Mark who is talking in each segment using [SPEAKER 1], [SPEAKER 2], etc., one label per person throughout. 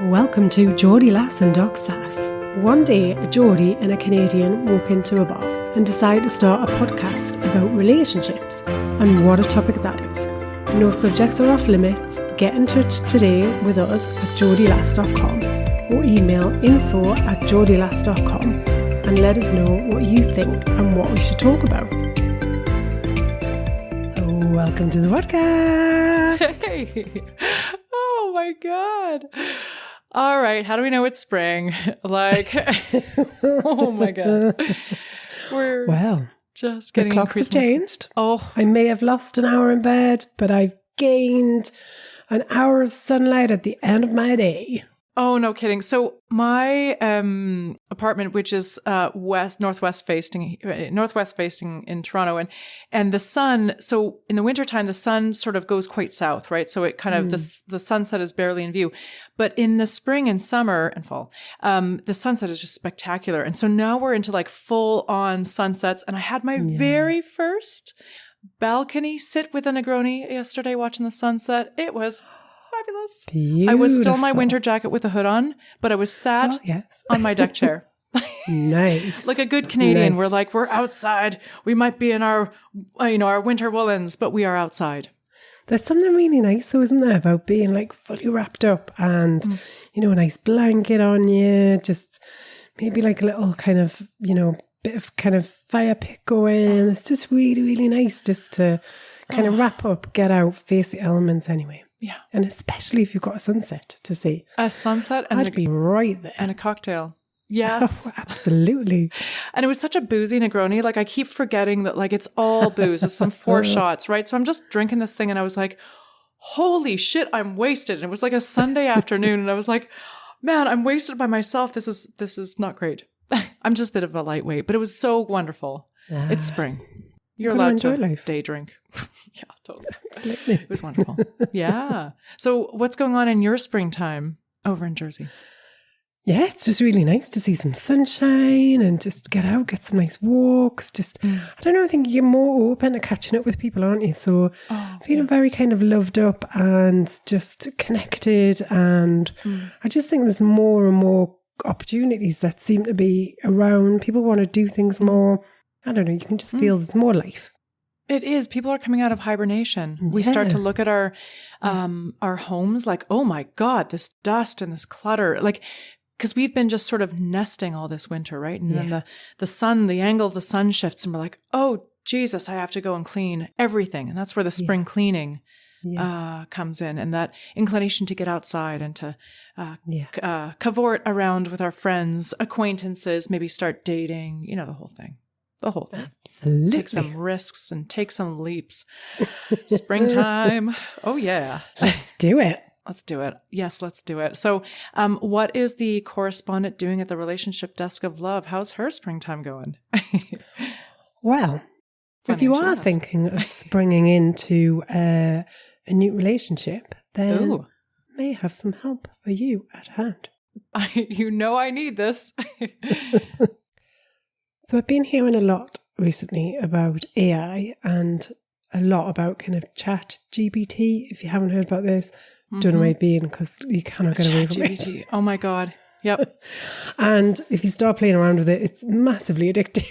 [SPEAKER 1] Welcome to Geordie Lass Doc Sass. One day, a Geordie and a Canadian walk into a bar and decide to start a podcast about relationships, and what a topic that is. No subjects are off limits. Get in touch today with us at geordielas.com or email info@geordielas.com and let us know what you think and what we should talk about. Welcome to the podcast.
[SPEAKER 2] Hey. Oh my God. All right. How do we know it's spring? Like, oh my God. We're just getting
[SPEAKER 1] the clocks have changed.
[SPEAKER 2] Oh,
[SPEAKER 1] I may have lost an hour in bed, but I've gained an hour of sunlight at the end of my day.
[SPEAKER 2] Oh, no kidding. So my apartment, which is northwest facing in Toronto, and the sun. So in the wintertime, the sun sort of goes quite south, right? So it kind of the sunset is barely in view. But in the spring and summer and fall, the sunset is just spectacular. And so now we're into like full on sunsets. And I had my very first balcony sit with a Negroni yesterday watching the sunset. It was fabulous.
[SPEAKER 1] Beautiful.
[SPEAKER 2] I was still in my winter jacket with a hood on, but I was sat on my deck chair.
[SPEAKER 1] Nice.
[SPEAKER 2] Like a good Canadian. Nice. We're outside. We might be in our winter woolens, but we are outside.
[SPEAKER 1] There's something really nice, though, isn't there, about being like fully wrapped up and, a nice blanket on you, just maybe like a little kind of, bit of kind of fire pit going. It's just really, really nice just to kind of wrap up, get out, face the elements anyway.
[SPEAKER 2] Yeah.
[SPEAKER 1] And especially if you've got a sunset to see.
[SPEAKER 2] A sunset and
[SPEAKER 1] I'd be right there.
[SPEAKER 2] And a cocktail. Yes.
[SPEAKER 1] Oh, absolutely.
[SPEAKER 2] And it was such a boozy Negroni. Like I keep forgetting that like it's all booze. It's some 4 shots, right? So I'm just drinking this thing and I was like, holy shit, I'm wasted. And it was like a Sunday afternoon and I was like, man, I'm wasted by myself. This is not great. I'm just a bit of a lightweight, but it was so wonderful. It's spring. You're allowed to
[SPEAKER 1] life.
[SPEAKER 2] Day drink. Yeah, totally.
[SPEAKER 1] Absolutely.
[SPEAKER 2] It was wonderful. Yeah. So what's going on in your springtime over in Jersey?
[SPEAKER 1] Yeah, it's just really nice to see some sunshine and just get out, get some nice walks. I don't know, I think you're more open to catching up with people, aren't you? So feeling very kind of loved up and just connected. And I just think there's more and more opportunities that seem to be around. People want to do things more. I don't know, you can just feel there's more life.
[SPEAKER 2] It is. People are coming out of hibernation. We start to look at our homes like, oh my God, this dust and this clutter. Like, because we've been just sort of nesting all this winter, right? And then the sun, the angle of the sun shifts and we're like, oh, Jesus, I have to go and clean everything. And that's where the spring cleaning comes in, and that inclination to get outside and to cavort around with our friends, acquaintances, maybe start dating, the whole thing. The whole thing.
[SPEAKER 1] Absolutely.
[SPEAKER 2] Take some risks and take some leaps. Springtime. Oh, yeah.
[SPEAKER 1] Let's do it.
[SPEAKER 2] Let's do it. Yes, let's do it. So what is the correspondent doing at the relationship desk of love? How's her springtime going?
[SPEAKER 1] Well, if you are thinking of springing into a new relationship, then may have some help for you at hand.
[SPEAKER 2] I need this.
[SPEAKER 1] So I've been hearing a lot recently about AI and a lot about kind of chat GPT. If you haven't heard about this, don't know where you've been because you cannot get away from it.
[SPEAKER 2] Oh my God. Yep.
[SPEAKER 1] And if you start playing around with it, it's massively addictive.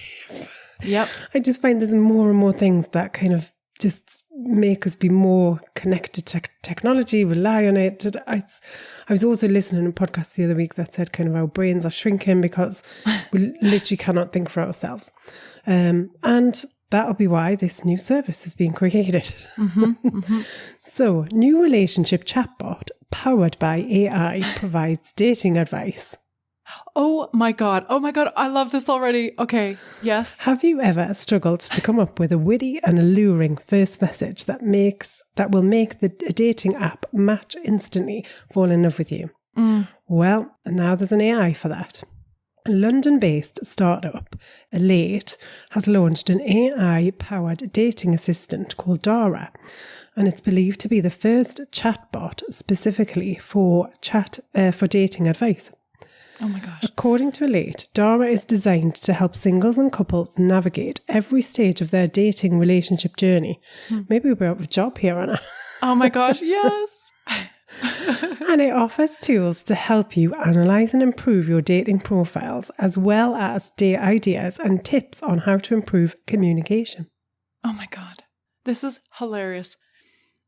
[SPEAKER 2] Yep.
[SPEAKER 1] I just find there's more and more things that kind of just make us be more connected to technology, rely on it. I was also listening to a podcast the other week that said kind of our brains are shrinking because we literally cannot think for ourselves. And that'll be why this new service is being created. So, new relationship chatbot powered by AI provides dating advice.
[SPEAKER 2] Oh my God. I love this already. Okay. Yes.
[SPEAKER 1] Have you ever struggled to come up with a witty and alluring first message that will make the dating app match instantly, fall in love with you? Well, now there's an AI for that. A London-based startup, Elate, has launched an AI-powered dating assistant called Dara, and it's believed to be the first chatbot specifically for dating advice.
[SPEAKER 2] Oh my gosh.
[SPEAKER 1] According to Elate, Dara is designed to help singles and couples navigate every stage of their dating relationship journey. Maybe we're out of a job here, Anna.
[SPEAKER 2] Oh my gosh, yes.
[SPEAKER 1] And it offers tools to help you analyze and improve your dating profiles, as well as date ideas and tips on how to improve communication.
[SPEAKER 2] Oh my God. This is hilarious.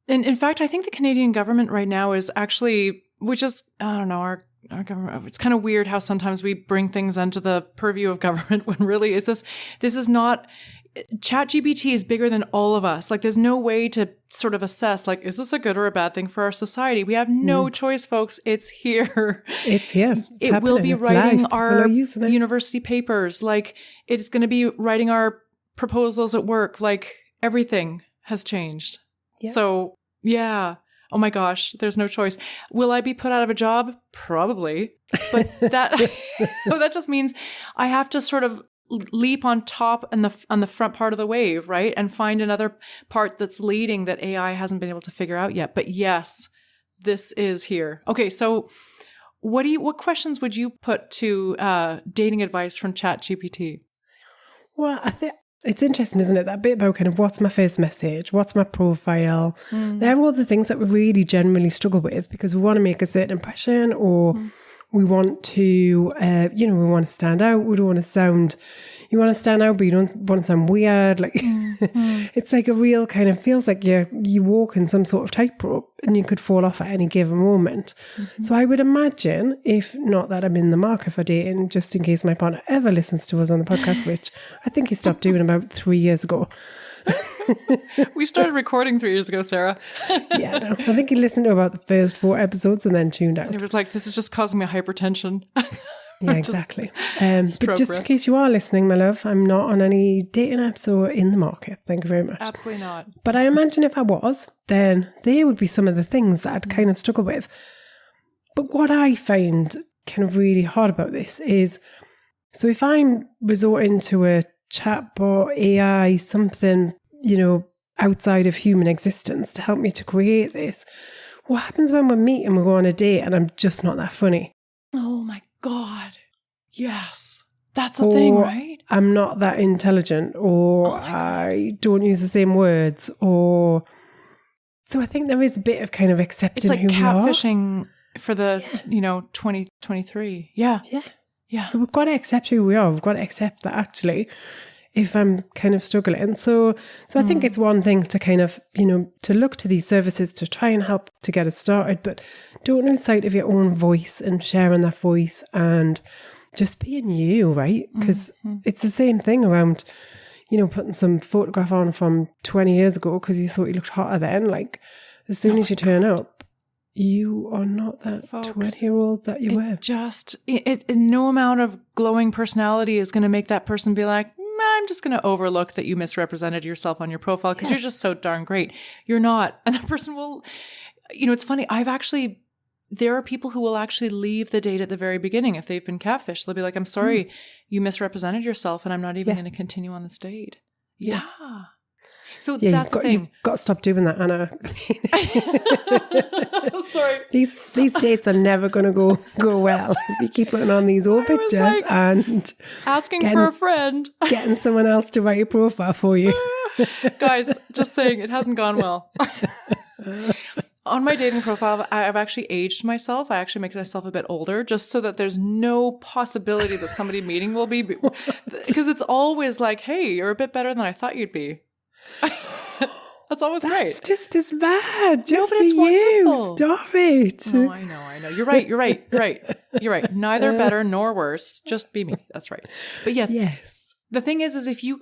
[SPEAKER 2] And in fact, I think the Canadian government right now is actually, which is, I don't know, our government, it's kind of weird how sometimes we bring things under the purview of government when really this is not, ChatGPT is bigger than all of us. Like, there's no way to sort of assess, like, is this a good or a bad thing for our society? We have no choice, folks. It's here.
[SPEAKER 1] It's here.
[SPEAKER 2] It will be writing our university papers. Like, it's going to be writing our proposals at work. Like, everything has changed. Yeah. So, yeah. Oh my gosh, there's no choice. Will I be put out of a job? Probably. But that that just means I have to sort of leap on top and on the front part of the wave, right? And find another part that's leading that AI hasn't been able to figure out yet. But yes, this is here. Okay, so what questions would you put to dating advice from ChatGPT?
[SPEAKER 1] Well, I think it's interesting, isn't it? That bit about kind of what's my first message, what's my profile. They're all the things that we really generally struggle with because we want to make a certain impression, or we want to, we want to stand out. We don't want to sound, you want to stand out, but you don't want to sound weird. Like, it's like a real kind of, feels like you walk in some sort of tightrope and you could fall off at any given moment. So I would imagine, if not that I'm in the market for dating, just in case my partner ever listens to us on the podcast, which I think he stopped doing about 3 years ago.
[SPEAKER 2] We started recording 3 years ago, Sarah.
[SPEAKER 1] Yeah, no, I think he listened to about the first 4 episodes and then tuned out.
[SPEAKER 2] And it was like, this is just causing me hypertension.
[SPEAKER 1] Yeah, exactly. But just in case you are listening, my love, I'm not on any dating apps or in the market. Thank you very much.
[SPEAKER 2] Absolutely not.
[SPEAKER 1] But I imagine if I was, then they would be some of the things that I'd kind of struggle with. But what I find kind of really hard about this is, so if I'm resorting to a chatbot, AI, something, outside of human existence to help me to create this, what happens when we meet and we go on a date and I'm just not that funny?
[SPEAKER 2] Oh my God. Yes. That's a thing, right?
[SPEAKER 1] I'm not that intelligent, or I don't use the same words, or... So I think there is a bit of kind of accepting who we are.
[SPEAKER 2] It's like catfishing for the, 2023. Yeah.
[SPEAKER 1] Yeah.
[SPEAKER 2] Yeah.
[SPEAKER 1] So we've got to accept who we are. We've got to accept that actually, if I'm kind of struggling. So I think it's one thing to kind of, to look to these services to try and help to get us started, but don't lose sight of your own voice and sharing that voice and just being you, right? Because it's the same thing around, putting some photograph on from 20 years ago because you thought you looked hotter then. Like, as soon as you turn up, you are not that 20-year-old that you were.
[SPEAKER 2] No amount of glowing personality is going to make that person be like, I'm just going to overlook that you misrepresented yourself on your profile because you're just so darn great. You're not. And that person will, it's funny. There are people who will actually leave the date at the very beginning if they've been catfished. They'll be like, I'm sorry, you misrepresented yourself and I'm not even going to continue on this date. Yeah. So that's the thing.
[SPEAKER 1] You've got to stop doing that, Anna.
[SPEAKER 2] Sorry.
[SPEAKER 1] These dates are never going to go well if you keep putting on these old pictures and
[SPEAKER 2] asking for a friend,
[SPEAKER 1] getting someone else to write your profile for you.
[SPEAKER 2] Guys, just saying, it hasn't gone well. On my dating profile, I've actually aged myself. I actually make myself a bit older just so that there's no possibility that somebody meeting will be, because it's always like, hey, you're a bit better than I thought you'd be. That's always great.
[SPEAKER 1] It's just as bad.
[SPEAKER 2] No, but it's wonderful.
[SPEAKER 1] Stop it.
[SPEAKER 2] Oh, I know. You're right. Neither better nor worse. Just be me. That's right. But yes. The thing is if you,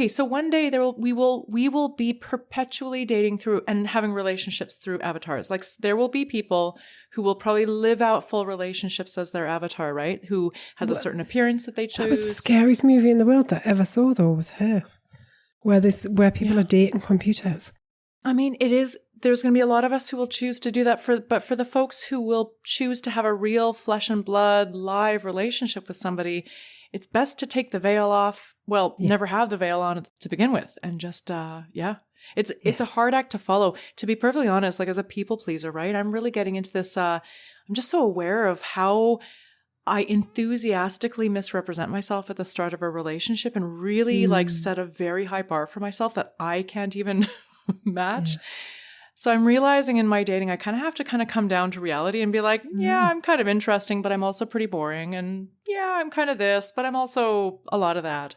[SPEAKER 2] so one day we will be perpetually dating through and having relationships through avatars. Like, there will be people who will probably live out full relationships as their avatar, right? Who has a certain appearance that they choose.
[SPEAKER 1] That was the scariest movie in the world that I ever saw, though, was Her. Where people are dating computers. I mean,
[SPEAKER 2] there's going to be a lot of us who will choose to do that but for the folks who will choose to have a real flesh and blood live relationship with somebody, it's best to take the veil off. Well, never have the veil on to begin with. And just, it's a hard act to follow. To be perfectly honest, like, as a people pleaser, right? I'm really getting into this, I'm just so aware of how I enthusiastically misrepresent myself at the start of a relationship and really set a very high bar for myself that I can't even match. So I'm realizing in my dating, I kind of have to kind of come down to reality and be like, yeah, I'm kind of interesting, but I'm also pretty boring. And yeah, I'm kind of this, but I'm also a lot of that.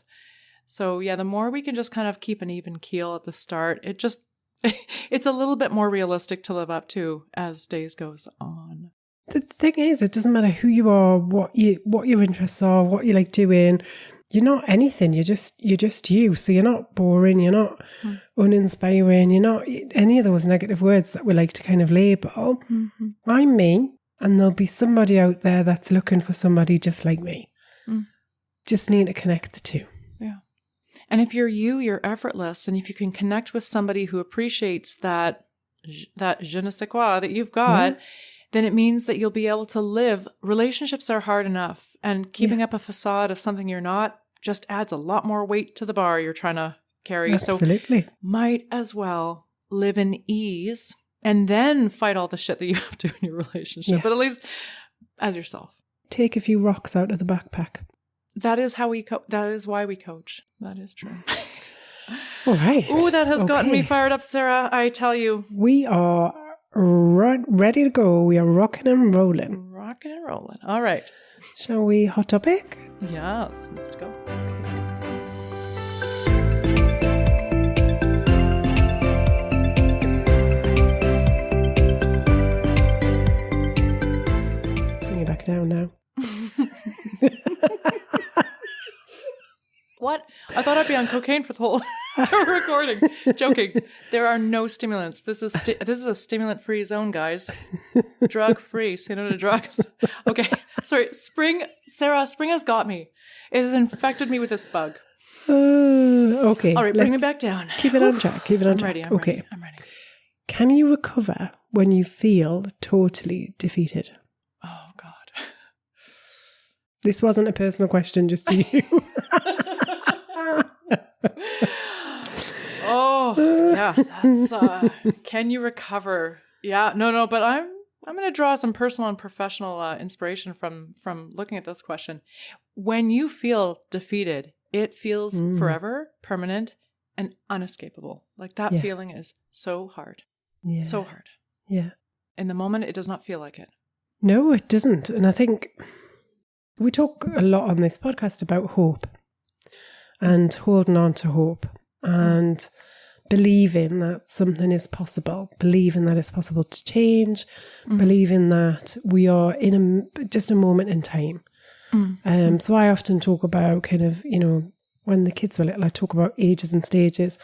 [SPEAKER 2] So yeah, the more we can just kind of keep an even keel at the start, it's a little bit more realistic to live up to as days goes on.
[SPEAKER 1] The thing is, it doesn't matter who you are, what your interests are, what you like doing. You're not anything. You're just you. So you're not boring. You're not uninspiring. You're not any of those negative words that we like to kind of label. Mm-hmm. I'm me, and there'll be somebody out there that's looking for somebody just like me. Just need to connect the two.
[SPEAKER 2] Yeah. And if you're you, you're effortless. And if you can connect with somebody who appreciates that je ne sais quoi that you've got, then it means that you'll be able to live. Relationships are hard enough, and keeping up a facade of something you're not just adds a lot more weight to the bar you're trying to carry.
[SPEAKER 1] Absolutely. So
[SPEAKER 2] might as well live in ease and then fight all the shit that you have to in your relationship, but at least as yourself.
[SPEAKER 1] Take a few rocks out of the backpack.
[SPEAKER 2] That is how that is why we coach. That is true.
[SPEAKER 1] All right.
[SPEAKER 2] Oh, that has gotten me fired up, Sarah. I tell you.
[SPEAKER 1] We are ready to go. We are rocking and rolling.
[SPEAKER 2] Rocking and rolling. All right.
[SPEAKER 1] Shall we hot topic?
[SPEAKER 2] Yes, let's go.
[SPEAKER 1] Bring it back down now.
[SPEAKER 2] What? I thought I'd be on cocaine for the whole recording. Joking. There are no stimulants. This is a stimulant-free zone, guys. Drug-free. Say no to drugs. Okay. Sorry. Sarah, spring has got me. It has infected me with this bug.
[SPEAKER 1] Okay.
[SPEAKER 2] All right. Bring me back down.
[SPEAKER 1] Keep it on track. Keep it on track.
[SPEAKER 2] I'm ready.
[SPEAKER 1] Can you recover when you feel totally defeated?
[SPEAKER 2] Oh, God.
[SPEAKER 1] This wasn't a personal question, just to you.
[SPEAKER 2] Oh, yeah. That's, can you recover? Yeah, no, but I'm going to draw some personal and professional inspiration from looking at this question. When you feel defeated, it feels forever, permanent, and unescapable. Like that feeling is so hard. Yeah. So hard.
[SPEAKER 1] Yeah.
[SPEAKER 2] In the moment, it does not feel like it.
[SPEAKER 1] No, it doesn't. And I think we talk a lot on this podcast about hope and holding on to hope and believing that something is possible, believing that it's possible to change, believing that we are in just a moment in time. So I often talk about kind of, when the kids were little, I talk about ages and stages.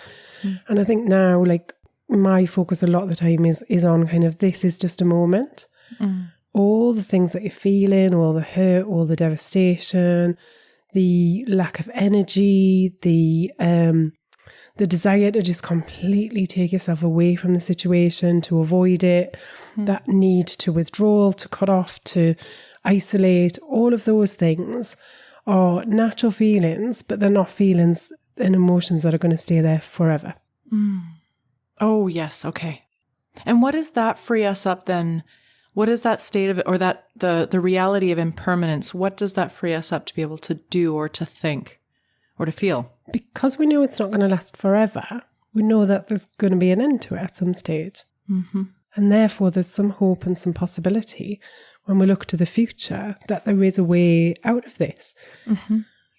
[SPEAKER 1] And I think now, like, my focus a lot of the time is on kind of, this is just a moment. All the things that you're feeling, all the hurt, all the devastation, the lack of energy, the desire to just completely take yourself away from the situation, to avoid it, that need to withdraw, to cut off, to isolate, all of those things are natural feelings, but they're not feelings and emotions that are going to stay there forever.
[SPEAKER 2] Oh, yes. Okay. And what does that free us up then? What is that state of it, or that the reality of impermanence? What does that free us up to be able to do or to think or to feel?
[SPEAKER 1] Because we know it's not going to last forever, we know that there's going to be an end to it at some stage. And therefore there's some hope and some possibility when we look to the future that there is a way out of this.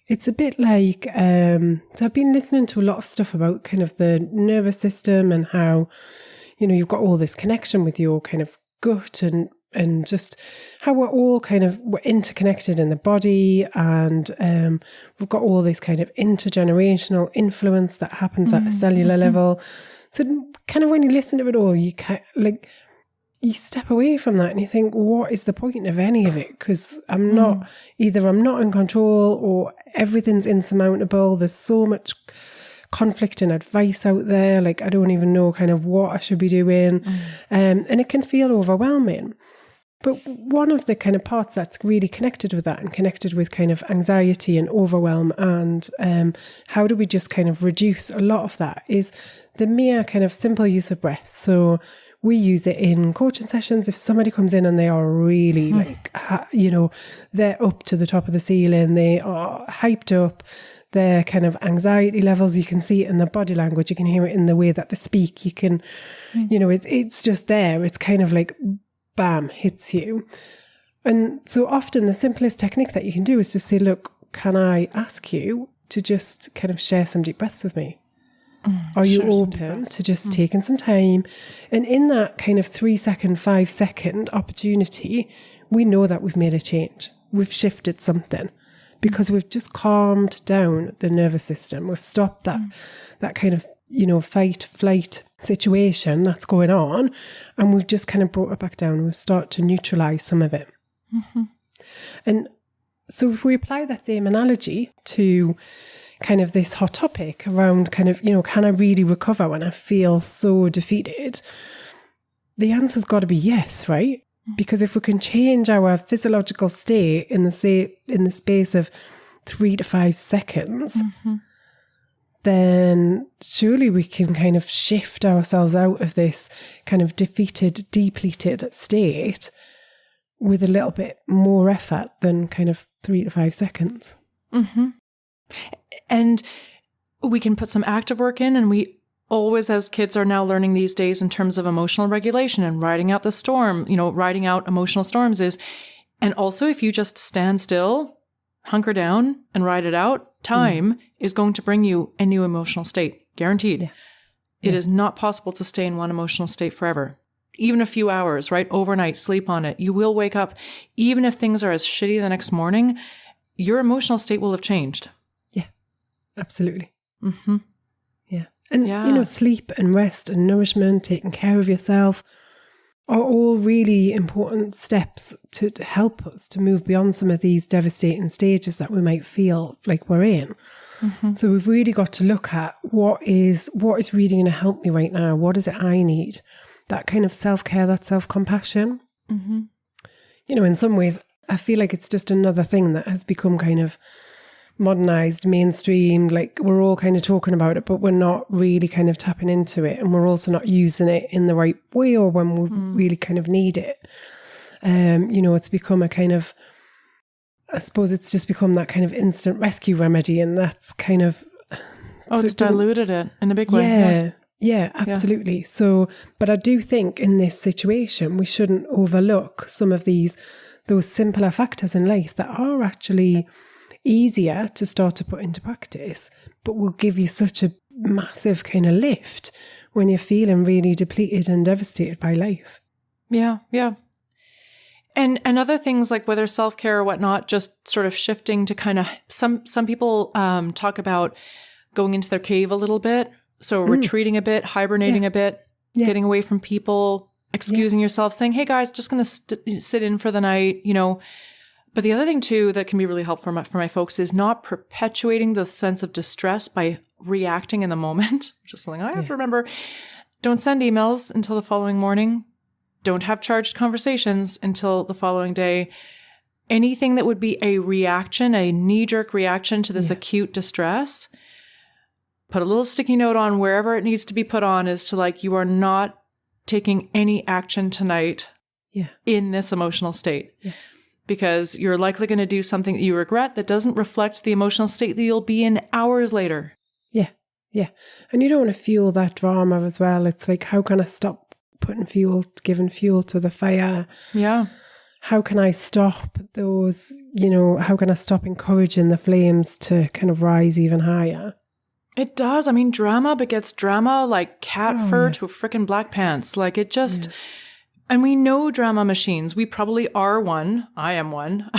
[SPEAKER 1] It's a bit like, so I've been listening to a lot of stuff about kind of the nervous system and how, you've got all this connection with your kind of gut and just how we're interconnected in the body, and we've got all this kind of intergenerational influence that happens at a cellular level. So kind of when you listen to it all, you you step away from that and you think, what is the point of any of it? Because I'm not in control, or everything's insurmountable. There's so much conflicting advice out there. Like, I don't even know kind of what I should be doing. And it can feel overwhelming. But one of the kind of parts that's really connected with that, and connected with kind of anxiety and overwhelm, and how do we just kind of reduce a lot of that, is the mere kind of simple use of breath. So we use it in coaching sessions. If somebody comes in and they are really they're up to the top of the ceiling, they are hyped up, their kind of anxiety levels. You can see it in their body language. You can hear it in the way that they speak. You can, it's just there. It's kind of like, bam, hits you. And so often the simplest technique that you can do is just say, look, can I ask you to just kind of share some deep breaths with me? Are you open to just taking some time? And in that kind of 3 second, 5 second opportunity, we know that we've made a change. We've shifted something because we've just calmed down the nervous system. We've stopped that kind of, fight, flight situation that's going on. And we've just kind of brought it back down. We've started to neutralize some of it. Mm-hmm. And so if we apply that same analogy to kind of this hot topic around kind of, can I really recover when I feel so defeated? The answer's got to be yes, right? Because if we can change our physiological state in the space of 3 to 5 seconds, then surely we can kind of shift ourselves out of this kind of defeated, depleted state with a little bit more effort than kind of 3 to 5 seconds.
[SPEAKER 2] Mm-hmm. And we can put some active work in, and we always, as kids, are now learning these days in terms of emotional regulation and riding out the storm, riding out emotional storms and also if you just stand still, hunker down and ride it out, time is going to bring you a new emotional state, guaranteed. Yeah. It is not possible to stay in one emotional state forever. Even a few hours, right? Overnight, sleep on it. You will wake up, even if things are as shitty the next morning, your emotional state will have changed.
[SPEAKER 1] Absolutely. Mm-hmm. Yeah. And, sleep and rest and nourishment, taking care of yourself are all really important steps to help us to move beyond some of these devastating stages that we might feel like we're in. Mm-hmm. So we've really got to look at what is really going to help me right now? What is it I need? That kind of self-care, that self-compassion. Mm-hmm. In some ways, I feel like it's just another thing that has become kind of modernized, mainstream, like we're all kind of talking about it, but we're not really kind of tapping into it, and we're also not using it in the right way or when we really kind of need it. It's become a kind of, I suppose it's just become that kind of instant rescue remedy, and that's kind of...
[SPEAKER 2] it's diluted it in a big way.
[SPEAKER 1] Yeah, absolutely. Yeah. So, but I do think in this situation, we shouldn't overlook some of those simpler factors in life that are actually easier to start to put into practice, but will give you such a massive kind of lift when you're feeling really depleted and devastated by life.
[SPEAKER 2] Yeah. And other things like whether self-care or whatnot, just sort of shifting to kind of, some people talk about going into their cave a little bit. So retreating a bit, hibernating a bit, getting away from people, excusing yourself, saying, hey guys, just going to sit in for the night, But the other thing too that can be really helpful for my folks is not perpetuating the sense of distress by reacting in the moment, which is something I have to remember. Don't send emails until the following morning. Don't have charged conversations until the following day. Anything that would be a reaction, a knee-jerk reaction to this acute distress, put a little sticky note on wherever it needs to be put on as to like, you are not taking any action tonight in this emotional state. Yeah. Because you're likely going to do something that you regret that doesn't reflect the emotional state that you'll be in hours later.
[SPEAKER 1] Yeah. And you don't want to fuel that drama as well. It's like, how can I stop giving fuel to the fire? Yeah. How can I stop those, how can I stop encouraging the flames to kind of rise even higher?
[SPEAKER 2] It does. I mean, drama begets drama like cat fur to a frickin' black pants. Like it just... And we know drama machines. We probably are one. I am one.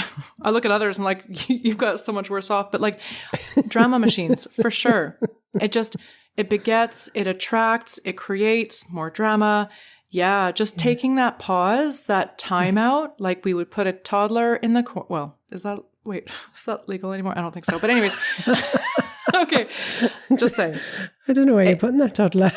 [SPEAKER 2] I look at others and like, you've got so much worse off. But like drama machines, for sure. It begets, it attracts, it creates more drama. Yeah, just taking that pause, that time out, like we would put a toddler in the corner. Well, is that legal anymore? I don't think so. But anyways... Okay, just saying.
[SPEAKER 1] I don't know where you're putting that toddler.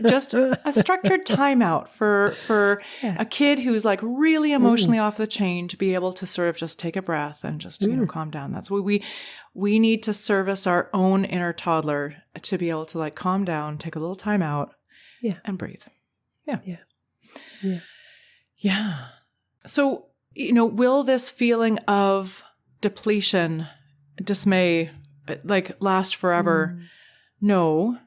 [SPEAKER 2] Just a structured timeout for a kid who's like really emotionally off the chain to be able to sort of just take a breath and just calm down. That's what we need to service our own inner toddler to be able to like calm down, take a little time out, and breathe. Yeah. So will this feeling of depletion, dismay, like last forever. No.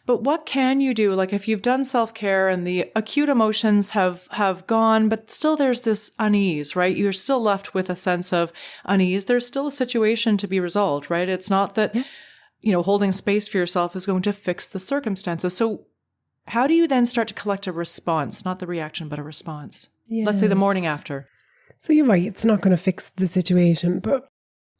[SPEAKER 2] But what can you do? Like if you've done self-care and the acute emotions have gone, but still there's this unease, right? You're still left with a sense of unease. There's still a situation to be resolved, right? It's not that, holding space for yourself is going to fix the circumstances. So how do you then start to collect a response, not the reaction, but a response? Yeah. Let's say the morning after.
[SPEAKER 1] So you're right. It's not going to fix the situation, but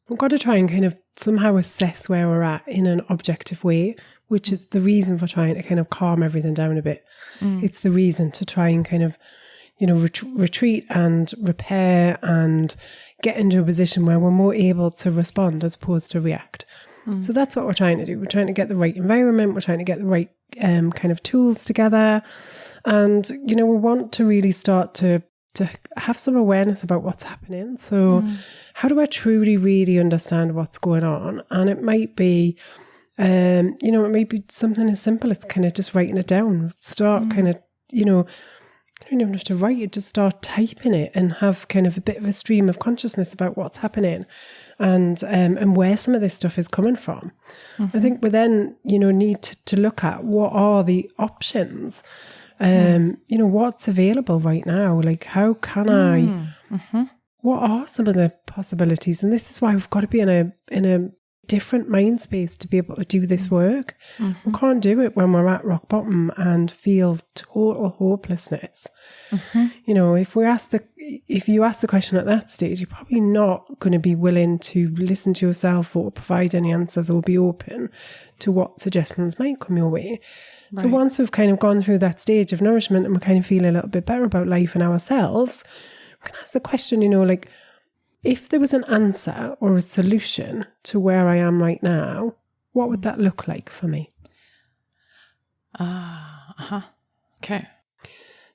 [SPEAKER 1] we've got to try and kind of somehow assess where we're at in an objective way, which is the reason for trying to kind of calm everything down a bit. It's the reason to try and kind of, retreat and repair and get into a position where we're more able to respond as opposed to react. So that's what we're trying to do. We're trying to get the right environment. We're trying to get the right kind of tools together. And, we want to really start to have some awareness about what's happening. So how do I truly, really understand what's going on? And it might be, it might be something as simple as kind of just writing it down. Start kind of, you don't even have to write it, just start typing it and have kind of a bit of a stream of consciousness about what's happening and where some of this stuff is coming from. I think we then, need to look at what are the options, what's available right now. Like, how can I, what are some of the possibilities? And this is why we've got to be in a different mind space to be able to do this work. We can't do it when we're at rock bottom and feel total hopelessness. If you ask the question at that stage, you're probably not going to be willing to listen to yourself or provide any answers or be open to what suggestions might come your way. Right. So once we've kind of gone through that stage of nourishment and we kind of feel a little bit better about life and ourselves, we can ask the question, if there was an answer or a solution to where I am right now, what would that look like for me?
[SPEAKER 2] Okay.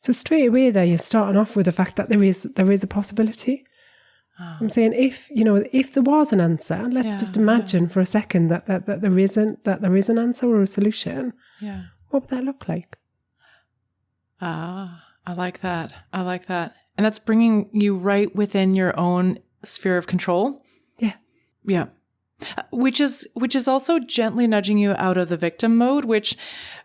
[SPEAKER 1] So straight away there, you're starting off with the fact that there is a possibility. I'm saying if there was an answer, let's just imagine for a second that there is an answer or a solution.
[SPEAKER 2] Yeah.
[SPEAKER 1] What would that look like?
[SPEAKER 2] I like that. And that's bringing you right within your own sphere of control. Yeah. Which is also gently nudging you out of the victim mode, which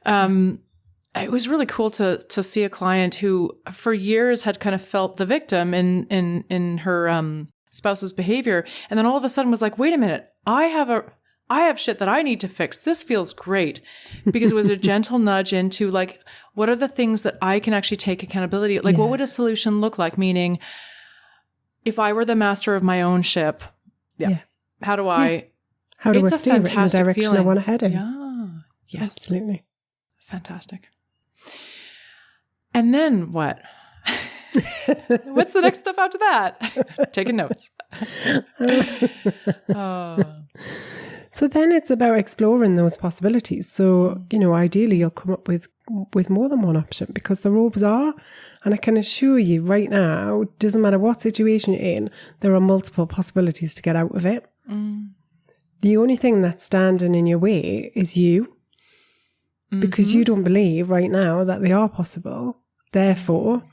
[SPEAKER 2] it was really cool to see a client who for years had kind of felt the victim in her spouse's behavior, and then all of a sudden was like, wait a minute, I have shit that I need to fix. This feels great, because it was a gentle nudge into like, what are the things that I can actually take accountability? Like, what would a solution look like? Meaning, if I were the master of my own ship, how do I
[SPEAKER 1] steer it in the direction
[SPEAKER 2] feeling.
[SPEAKER 1] I want to head in?
[SPEAKER 2] Yeah. Yes.
[SPEAKER 1] Absolutely.
[SPEAKER 2] Fantastic. And then what? What's the next step after that? Taking notes.
[SPEAKER 1] So then it's about exploring those possibilities. So, ideally you'll come up with more than one option, because the ropes are, and I can assure you right now, doesn't matter what situation you're in, there are multiple possibilities to get out of it. The only thing that's standing in your way is you, because you don't believe right now that they are possible. Therefore,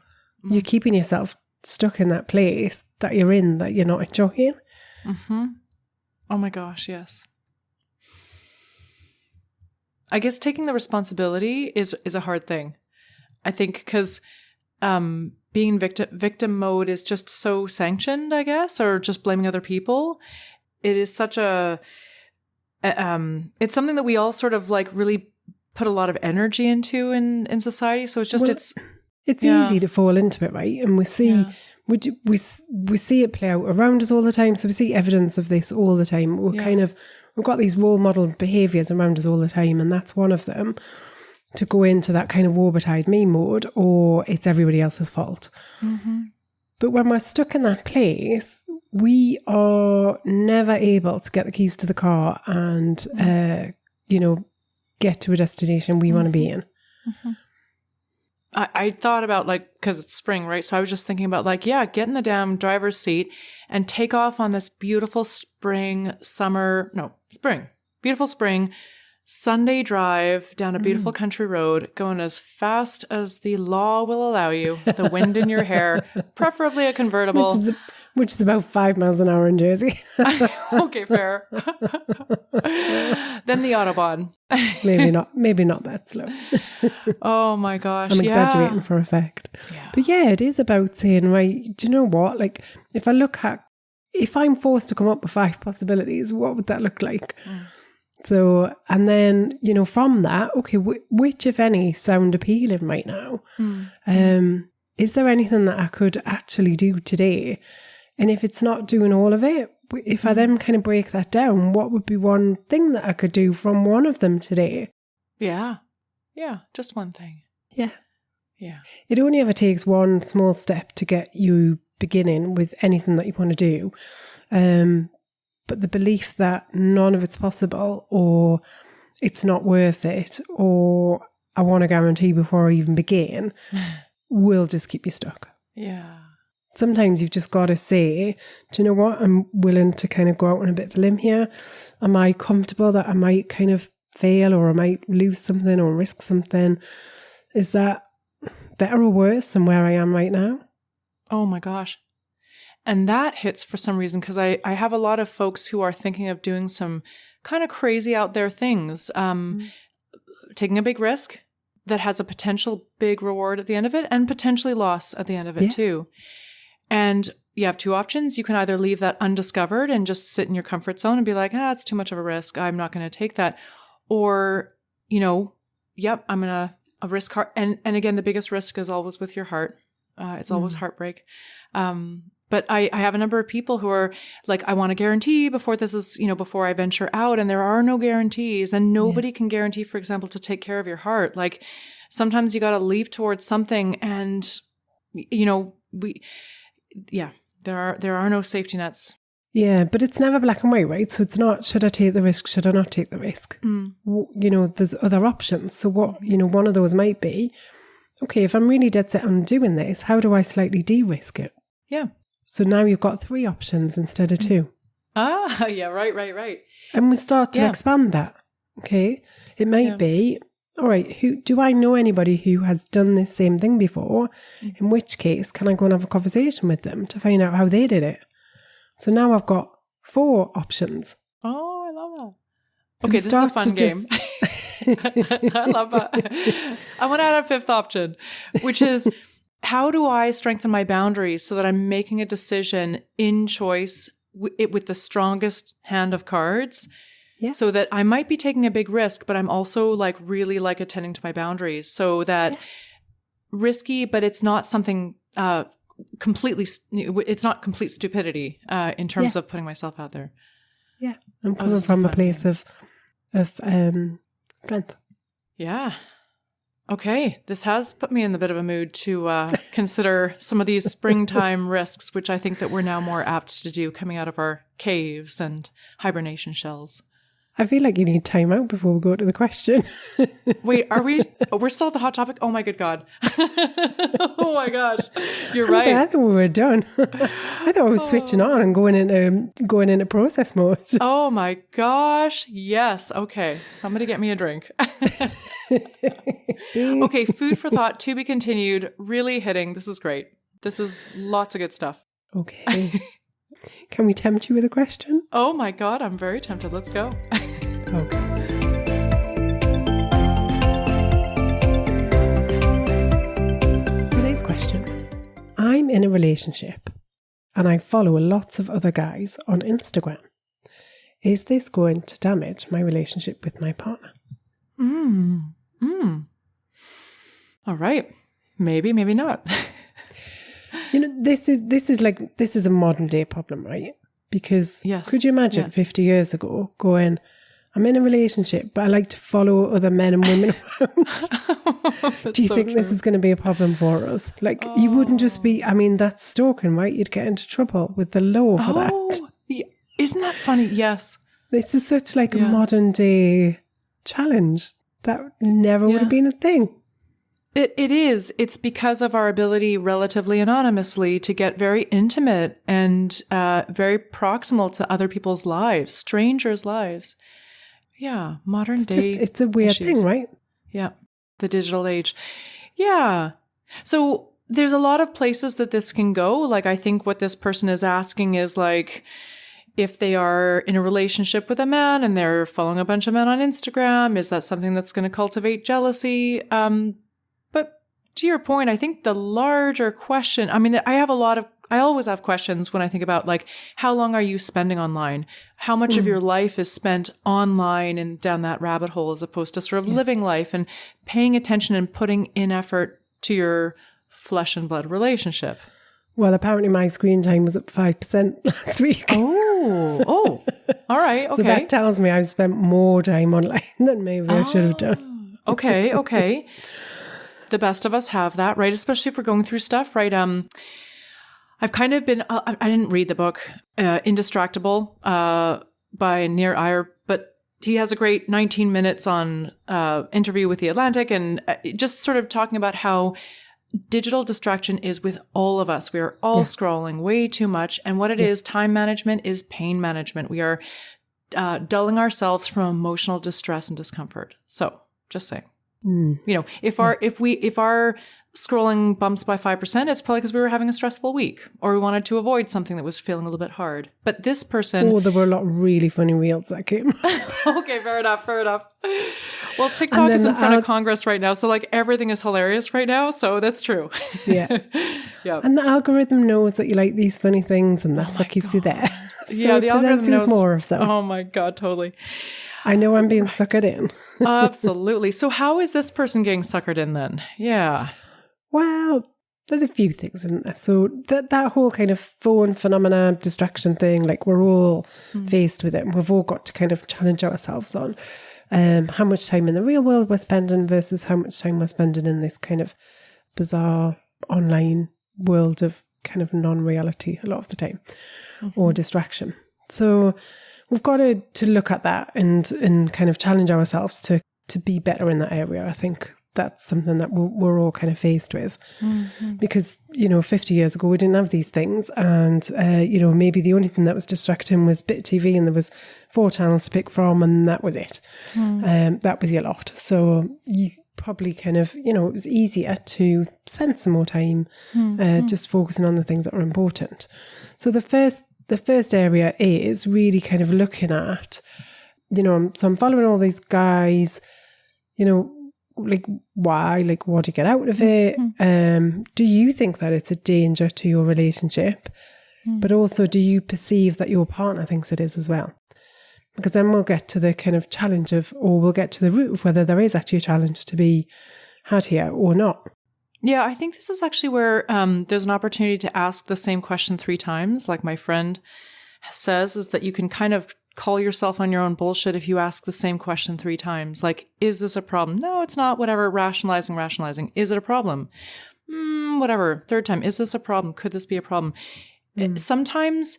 [SPEAKER 1] you're keeping yourself stuck in that place that you're in, that you're not enjoying.
[SPEAKER 2] Oh my gosh, yes. I guess taking the responsibility is a hard thing. I think because being victim mode is just so sanctioned, I guess, or just blaming other people. It is such it's something that we all sort of like really put a lot of energy into in society. So it's just,
[SPEAKER 1] it's easy to fall into it, right? And we see, we see it play out around us all the time. So we see evidence of this all the time. We've got these role model behaviours around us all the time. And that's one of them, to go into that kind of woe betide me mode, or it's everybody else's fault. But when we're stuck in that place, we are never able to get the keys to the car and, get to a destination we want to be in.
[SPEAKER 2] I thought about, like, because it's spring, right? So I was just thinking about get in the damn driver's seat and take off on this beautiful beautiful spring Sunday drive down a beautiful country road, going as fast as the law will allow you, the wind in your hair, preferably a convertible.
[SPEAKER 1] Which is about 5 miles an hour in Jersey.
[SPEAKER 2] Okay, fair. Then the Autobahn.
[SPEAKER 1] maybe not that slow.
[SPEAKER 2] Oh my gosh.
[SPEAKER 1] I'm exaggerating for effect.
[SPEAKER 2] Yeah.
[SPEAKER 1] But yeah, it is about saying, right, do you know what? Like, if I'm forced to come up with 5 possibilities, what would that look like? So, and then, from that, okay, which, if any, sound appealing right now? Is there anything that I could actually do today? And if it's not doing all of it, if I then kind of break that down, what would be one thing that I could do from one of them today?
[SPEAKER 2] Yeah. Yeah. Just one thing.
[SPEAKER 1] Yeah.
[SPEAKER 2] Yeah.
[SPEAKER 1] It only ever takes one small step to get you beginning with anything that you want to do. But the belief that none of it's possible, or it's not worth it, or I want a guarantee before I even begin, will just keep you stuck.
[SPEAKER 2] Yeah.
[SPEAKER 1] Sometimes you've just got to say, do you know what? I'm willing to kind of go out on a bit of a limb here. Am I comfortable that I might kind of fail, or I might lose something or risk something? Is that better or worse than where I am right now?
[SPEAKER 2] Oh my gosh. And that hits for some reason, because I have a lot of folks who are thinking of doing some kind of crazy out there things, taking a big risk that has a potential big reward at the end of it, and potentially loss at the end of it too. And you have 2 options. You can either leave that undiscovered and just sit in your comfort zone and be like, it's too much of a risk. I'm not going to take that. Or, I'm going to risk heart. And again, the biggest risk is always with your heart. It's always heartbreak. But I have a number of people who are like, I want a guarantee before this is, before I venture out. And there are no guarantees, and nobody can guarantee, for example, to take care of your heart. Like, sometimes you got to leap towards something, and, there are no safety nets.
[SPEAKER 1] Yeah, but it's never black and white, right? So it's not, should I take the risk? Should I not take the risk? There's other options. So what, one of those might be, okay, if I'm really dead set on doing this, how do I slightly de-risk it?
[SPEAKER 2] Yeah.
[SPEAKER 1] So now you've got 3 options instead of 2.
[SPEAKER 2] Ah, yeah, right.
[SPEAKER 1] And we start to expand that. Okay. It might be, all right, do I know anybody who has done this same thing before? In which case, can I go and have a conversation with them to find out how they did it? So now I've got 4 options.
[SPEAKER 2] Oh, I love that.
[SPEAKER 1] So
[SPEAKER 2] okay, this is a fun game. I love that. I want to add a 5th option, which is, how do I strengthen my boundaries so that I'm making a decision in choice with the strongest hand of cards? Yeah. So that I might be taking a big risk, but I'm also really attending to my boundaries, so that risky, but it's not something it's not complete stupidity in terms of putting myself out there.
[SPEAKER 1] Yeah. I'm coming from a place of strength.
[SPEAKER 2] Yeah. Okay. This has put me in a bit of a mood to consider some of these springtime risks, which I think that we're now more apt to do coming out of our caves and hibernation shells.
[SPEAKER 1] I feel like you need time out before we go to the question.
[SPEAKER 2] Wait, are we? We're still at the hot topic? Oh my good God. Oh my gosh. You're right.
[SPEAKER 1] I thought we were done. I thought I was switching on and going into process mode.
[SPEAKER 2] Oh my gosh. Yes. Okay. Somebody get me a drink. Okay. Food for thought, to be continued. Really hitting. This is great. This is lots of good stuff.
[SPEAKER 1] Okay. Can we tempt you with a question?
[SPEAKER 2] Oh my God, I'm very tempted. Let's go.
[SPEAKER 1] Okay. Today's question. I'm in a relationship and I follow lots of other guys on Instagram. Is this going to damage my relationship with my partner?
[SPEAKER 2] All right. Maybe, maybe not.
[SPEAKER 1] This is a modern day problem, right? Because could you imagine 50 years ago going, I'm in a relationship, but I like to follow other men and women around. Do you think this is going to be a problem for us? You wouldn't just be, that's stalking, right? You'd get into trouble with the law for that.
[SPEAKER 2] Yeah. Isn't that funny? Yes.
[SPEAKER 1] This is such a modern day challenge that never would have been a thing.
[SPEAKER 2] It is. It's because of our ability relatively anonymously to get very intimate and very proximal to other people's lives, strangers' lives. Yeah, modern day.
[SPEAKER 1] It's a weird thing, right?
[SPEAKER 2] Yeah, the digital age. Yeah. So there's a lot of places that this can go. Like, I think what this person is asking is like, if they are in a relationship with a man and they're following a bunch of men on Instagram, is that something that's going to cultivate jealousy? But to your point, I think the larger question, I mean, I always have questions when I think about like, how long are you spending online? How much of your life is spent online and down that rabbit hole, as opposed to sort of living life and paying attention and putting in effort to your flesh and blood relationship?
[SPEAKER 1] Well, apparently my screen time was up 5% last week.
[SPEAKER 2] Oh, all right. Okay.
[SPEAKER 1] So that tells me I've spent more time online than maybe I should have done.
[SPEAKER 2] Okay. The best of us have that, right? Especially if we're going through stuff, right? I've kind of been, I didn't read the book, Indistractable by Nir Eyre, but he has a great 19 minutes on interview with The Atlantic, and just sort of talking about how digital distraction is with all of us. We are all scrolling way too much. And what it is, time management is pain management. We are dulling ourselves from emotional distress and discomfort. So just saying, you know, if our scrolling bumps by 5%, it's probably because we were having a stressful week or we wanted to avoid something that was feeling a little bit hard. But this person...
[SPEAKER 1] Oh, there were a lot of really funny reels that came.
[SPEAKER 2] Okay, fair enough. Well, TikTok is in front of Congress right now, so like everything is hilarious right now, so that's true.
[SPEAKER 1] Yeah. And the algorithm knows that you like these funny things, and that's what keeps you there. So
[SPEAKER 2] yeah, the algorithm knows
[SPEAKER 1] more of them.
[SPEAKER 2] Oh my God, totally.
[SPEAKER 1] I know I'm being suckered in.
[SPEAKER 2] Absolutely. So how is this person getting suckered in then? Yeah.
[SPEAKER 1] Well, there's a few things in there. So that whole kind of phone phenomena, distraction thing, like we're all faced with it. We've all got to kind of challenge ourselves on how much time in the real world we're spending versus how much time we're spending in this kind of bizarre online world of kind of non-reality a lot of the time or distraction. So we've got to look at that and kind of challenge ourselves to be better in that area. I think that's something that we're all kind of faced with because, 50 years ago, we didn't have these things. And, maybe the only thing that was distracting was bit TV and there was 4 channels to pick from and that was it. That was your lot. So you probably kind of, it was easier to spend some more time just focusing on the things that are important. So the first area is really kind of looking at, so I'm following all these guys, like why, like what do you get out of it? Do you think that it's a danger to your relationship? But also, do you perceive that your partner thinks it is as well? Because then we'll get to the kind of challenge we'll get to the root of whether there is actually a challenge to be had here or not.
[SPEAKER 2] Yeah, I think this is actually where there's an opportunity to ask the same question 3 times. Like my friend says, is that you can kind of call yourself on your own bullshit if you ask the same question 3 times. Like, is this a problem? No, it's not. Whatever. Rationalizing. Is it a problem? Whatever. 3rd time. Is this a problem? Could this be a problem? Sometimes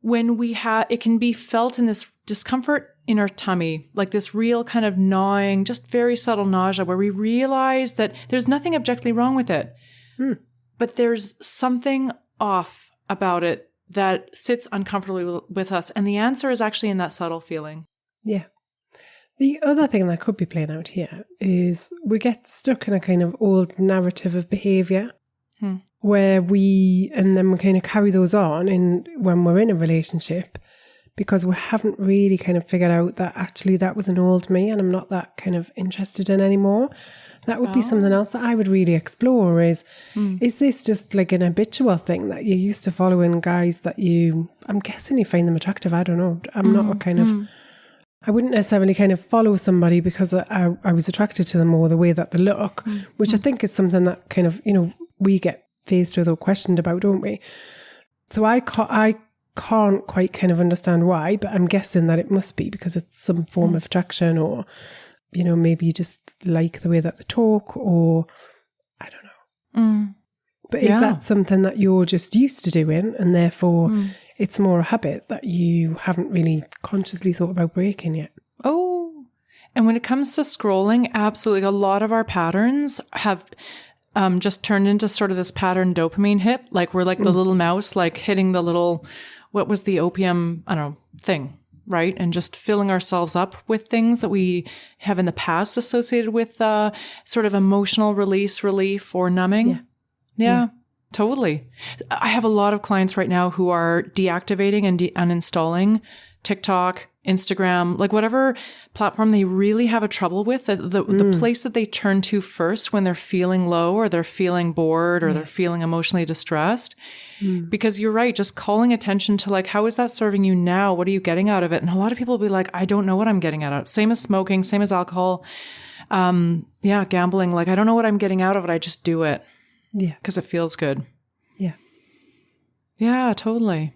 [SPEAKER 2] when it can be felt in this discomfort in our tummy, like this real kind of gnawing, just very subtle nausea where we realize that there's nothing objectively wrong with it, but there's something off about it that sits uncomfortably with us. And the answer is actually in that subtle feeling. Yeah.
[SPEAKER 1] The other thing that could be playing out here is we get stuck in a kind of old narrative of behaviour where and then we kind of carry those on when we're in a relationship because we haven't really kind of figured out that actually that was an old me and I'm not that kind of interested in anymore. That would be something else that I would really explore is this just like an habitual thing that you're used to following guys that I'm guessing you find them attractive. I don't know. I'm not a kind of, I wouldn't necessarily kind of follow somebody because I was attracted to them or the way that they look, which I think is something that kind of, we get faced with or questioned about, don't we? So I can't quite kind of understand why, but I'm guessing that it must be because it's some form of attraction or, maybe you just like the way that they talk or I don't know. But is that something that you're just used to doing and therefore it's more a habit that you haven't really consciously thought about breaking yet?
[SPEAKER 2] Oh, and when it comes to scrolling, absolutely. A lot of our patterns have just turned into sort of this pattern dopamine hit. Like we're like the little mouse, like hitting the little, what was the opium, I don't know, thing. Right? And just filling ourselves up with things that we have in the past associated with sort of emotional release, relief, or numbing. Yeah, totally. I have a lot of clients right now who are deactivating and uninstalling TikTok, Instagram, like whatever platform they really have a trouble with, the place that they turn to first when they're feeling low or they're feeling bored or they're feeling emotionally distressed. Because you're right, just calling attention to like, how is that serving you now? What are you getting out of it? And a lot of people will be like, I don't know what I'm getting out of it. Same as smoking, same as alcohol. Gambling. Like, I don't know what I'm getting out of it. I just do it. Yeah. Because it feels good.
[SPEAKER 1] Yeah.
[SPEAKER 2] Yeah, totally.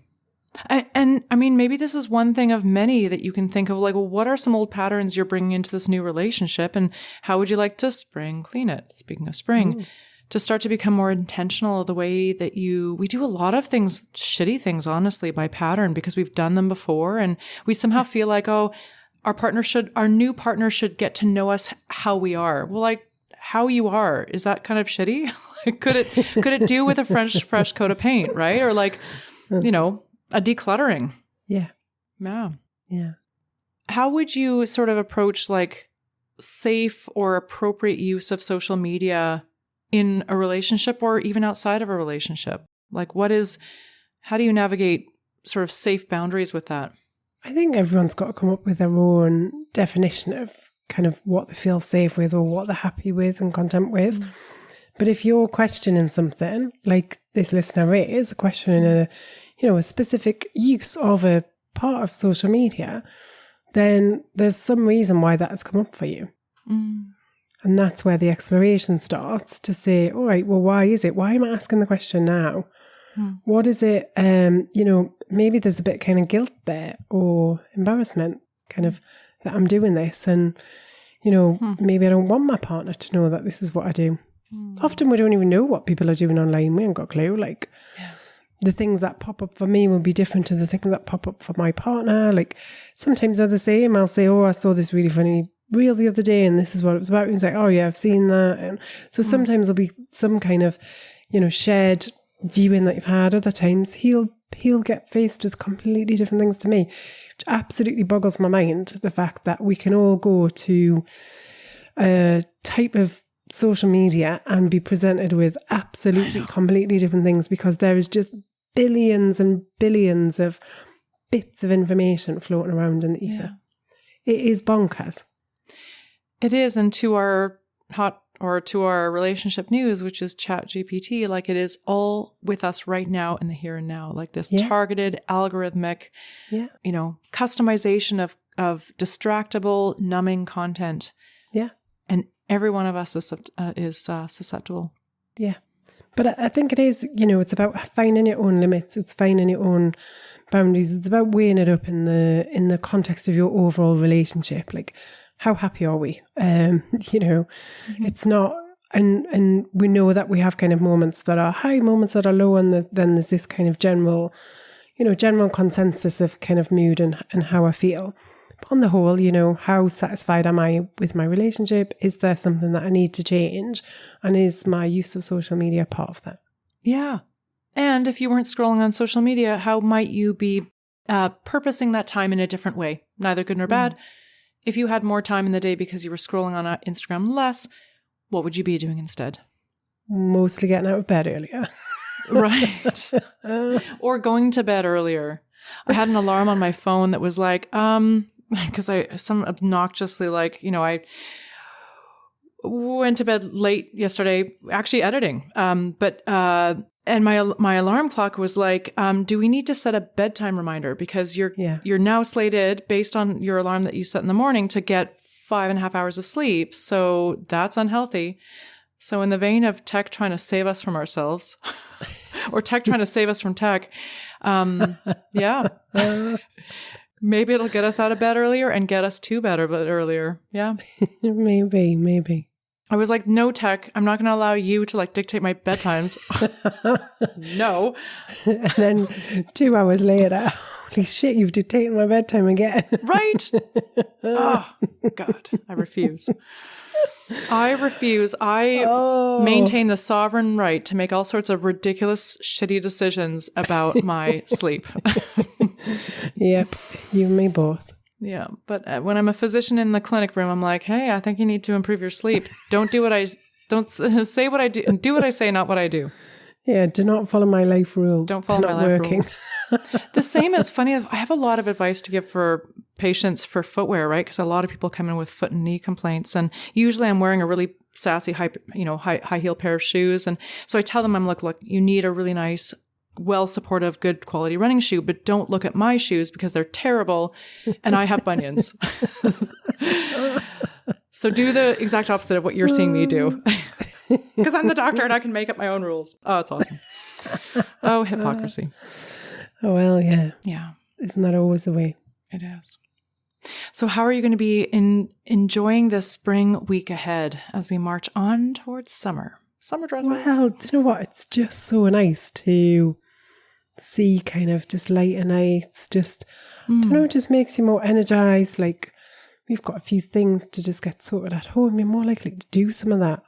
[SPEAKER 2] And I mean, maybe this is one thing of many that you can think of, like, well, what are some old patterns you're bringing into this new relationship, and how would you like to spring clean it? Speaking of spring, to start to become more intentional of the way that we do a lot of things, shitty things, honestly, by pattern, because we've done them before, and we somehow feel like, oh, our new partner should get to know us how we are. Well, like, how you are, is that kind of shitty? could it do with a fresh coat of paint, right? Or like, a decluttering.
[SPEAKER 1] Yeah.
[SPEAKER 2] Yeah.
[SPEAKER 1] Yeah.
[SPEAKER 2] How would you sort of approach like safe or appropriate use of social media in a relationship or even outside of a relationship? Like how do you navigate sort of safe boundaries with that?
[SPEAKER 1] I think everyone's got to come up with their own definition of kind of what they feel safe with or what they're happy with and content with. But if you're questioning something, like this listener is questioning a specific use of a part of social media, then there's some reason why that has come up for you. And that's where the exploration starts to say, all right, well, why is it? Why am I asking the question now? What is it? Maybe there's a bit kind of guilt there or embarrassment kind of that I'm doing this. And, maybe I don't want my partner to know that this is what I do. Often we don't even know what people are doing online. We ain't got a clue. Like the things that pop up for me will be different to the things that pop up for my partner. Like sometimes they're the same. I'll say, oh, I saw this really funny reel the other day and this is what it was about. And he's like, oh yeah, I've seen that. And so sometimes there'll be some kind of, shared viewing that you've had. Other times he'll get faced with completely different things to me, which absolutely boggles my mind. The fact that we can all go to a type of social media and be presented with absolutely completely different things because there is just billions and billions of bits of information floating around in the ether. It is bonkers.
[SPEAKER 2] It is. And to our relationship news, which is ChatGPT, like it is all with us right now in the here and now, like this targeted algorithmic, customization of distractible, numbing content. Yeah. And every one of us is susceptible. Yeah.
[SPEAKER 1] But I think it is, it's about finding your own limits. It's finding your own boundaries. It's about weighing it up in the context of your overall relationship. Like, how happy are we? It's not, and we know that we have kind of moments that are high, moments that are low, and then there's this kind of general consensus of kind of mood and how I feel. But on the whole, how satisfied am I with my relationship? Is there something that I need to change? And is my use of social media part of that?
[SPEAKER 2] Yeah. And if you weren't scrolling on social media, how might you be purposing that time in a different way? Neither good nor bad. If you had more time in the day because you were scrolling on Instagram less, what would you be doing instead?
[SPEAKER 1] Mostly getting out of bed earlier.
[SPEAKER 2] Right. Or going to bed earlier. I had an alarm on my phone that was like, because some obnoxiously I went to bed late yesterday, actually editing. And my alarm clock was like, do we need to set a bedtime reminder? Because you're now slated based on your alarm that you set in the morning to get 5.5 hours of sleep. So that's unhealthy. So in the vein of tech trying to save us from ourselves or tech trying to save us from tech, maybe it'll get us out of bed earlier and get us to bed a bit earlier. Yeah.
[SPEAKER 1] Maybe.
[SPEAKER 2] I was like, no tech, I'm not going to allow you to dictate my bedtimes. No.
[SPEAKER 1] And then 2 hours later, holy shit, you've dictated my bedtime again.
[SPEAKER 2] Right? Oh, God, I refuse. I maintain the sovereign right to make all sorts of ridiculous, shitty decisions about my sleep.
[SPEAKER 1] Yep, you and me both.
[SPEAKER 2] Yeah, but when I'm a physician in the clinic room, I'm like, hey, I think you need to improve your sleep. Don't do what I Don't say what I do and do what I say, not what I do.
[SPEAKER 1] Yeah, do not follow my life rules.
[SPEAKER 2] Don't follow my life rules. The same is funny. I have a lot of advice to give for patients for footwear, right? Because a lot of people come in with foot and knee complaints, and usually I'm wearing a really sassy, high heel pair of shoes, and so I tell them, I'm like, look, you need a really nice, well supportive, good quality running shoe, but don't look at my shoes because they're terrible, and I have bunions. So do the exact opposite of what you're seeing me do. Because I'm the doctor and I can make up my own rules. Oh, it's awesome. Oh, hypocrisy.
[SPEAKER 1] Oh, well, yeah.
[SPEAKER 2] Yeah.
[SPEAKER 1] Isn't that always the way?
[SPEAKER 2] It is. So how are you going to be enjoying this spring week ahead as we march on towards summer? Summer dresses.
[SPEAKER 1] Well, do you know what? It's just so nice to see kind of just lighter nights. Just, I don't know, it just makes you more energized. Like, we've got a few things to just get sorted at home. You're more likely to do some of that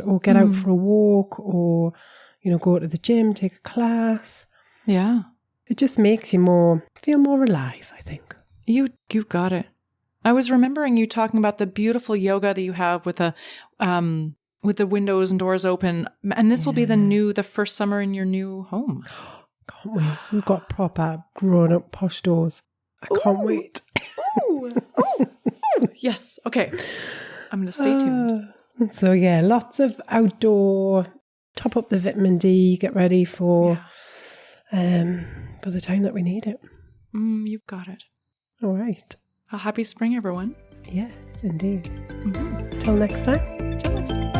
[SPEAKER 1] or get out for a walk or, go to the gym, take a class.
[SPEAKER 2] Yeah.
[SPEAKER 1] It just makes you feel more alive, I think.
[SPEAKER 2] You got it. I was remembering you talking about the beautiful yoga that you have with the windows and doors open. And this will be the first summer in your new home.
[SPEAKER 1] Can't wait. We've got proper grown up posh doors. I can't wait.
[SPEAKER 2] Yes. Okay. I'm going to stay tuned.
[SPEAKER 1] So yeah, lots of outdoor, top up the vitamin D, get ready for the time that we need it.
[SPEAKER 2] You've got it.
[SPEAKER 1] All right.
[SPEAKER 2] A happy spring, everyone.
[SPEAKER 1] Yes, indeed. Till next time.
[SPEAKER 2] Till next time.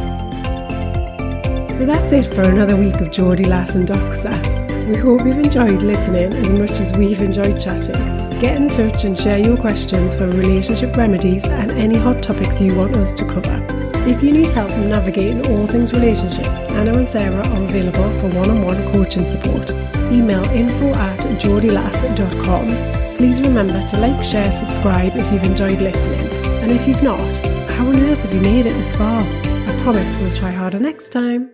[SPEAKER 1] So that's it for another week of Geordie Lass and Doc Sass. We hope you've enjoyed listening as much as we've enjoyed chatting. Get in touch and share your questions for relationship remedies and any hot topics you want us to cover. If you need help navigating all things relationships, Anna and Sara are available for one-on-one coaching support. Email info@geordielass.com. Please remember to like, share, subscribe if you've enjoyed listening. And if you've not, how on earth have you made it this far? I promise we'll try harder next time.